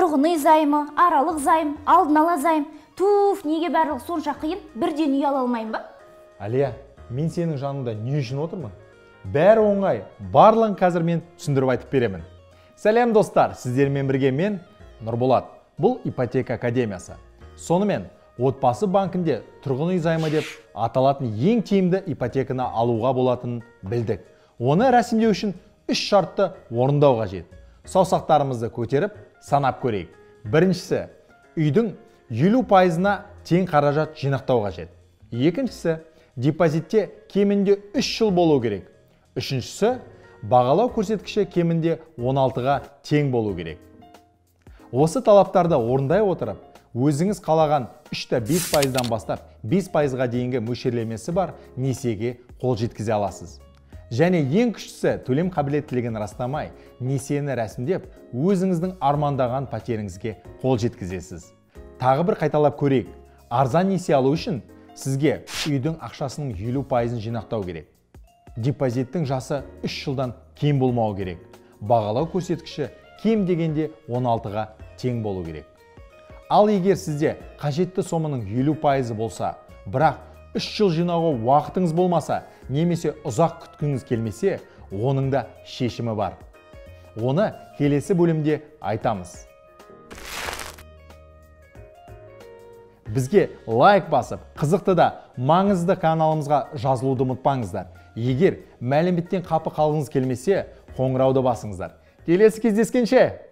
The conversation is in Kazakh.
тұрғын үй займы, аралық займ, алдын ала займ. Туф, неге барлығы сонша қиын, бірден үй ала алмайым ба? Алия, мен сенің жаныңда не үшін отырмын? Бәрі оңай, барлығын қазір мен түсіндіріп айтып беремін. Сәлем достар, сіздермен бірге мен Нұрболат. Бұл ипотека академиясы. Сонымен, отбасы банкінде тұрғын үй займы деп аталатын ең тиімді ипотеканы алуға болатынын білдік. Оны рәсімдеу үшін 3 шартты орындау қажет. Саусақтарымызды көтеріп, санап көрейік. Біріншісі, үйдің 50%-на тең қаражат жинақтау қажет. Екіншісі, депозитте кемінде 3 жыл болу керек. Үшіншісі, бағалау көрсеткіші кемінде 16-ға тең болу керек. Осы талаптарды орындай отырып, өзіңіз қалаған 3-5%-дан бастап 5%-ға дейінгі мөлшерлемесі бар несиеге қол жеткізе аласыз. Және ең күштісі, төлем қабілеттілігін растамай, несиені рәсімдеп, өзіңіздің армандаған пәтеріңізге қол жеткізесіз. Тағы бір қайталап көрейік. Арзан несие алу үшін сізге үйдің ақшасының 50%-ын жинақтау керек. Депозиттің жасы 3 жылдан кем болмау керек. Бағалау көрсеткіші кем дегенде 16-ға тең болу керек. Ал егер сізде қажетті соманың 50% болса, бірақ 3 жыл жинауға уақытыңыз болмаса, немесе ұзақ күткіңіз келмесе, оның да шешімі бар. Оны келесі бөлімде айтамыз. Бізге лайк басып, қызықты да маңызды каналымызға жазылуды ұмытпаңыздар. Егер мәліметтен қапы қалғыңыз келмесе, қоңырауды басыңыздар. Келесі кездескенше!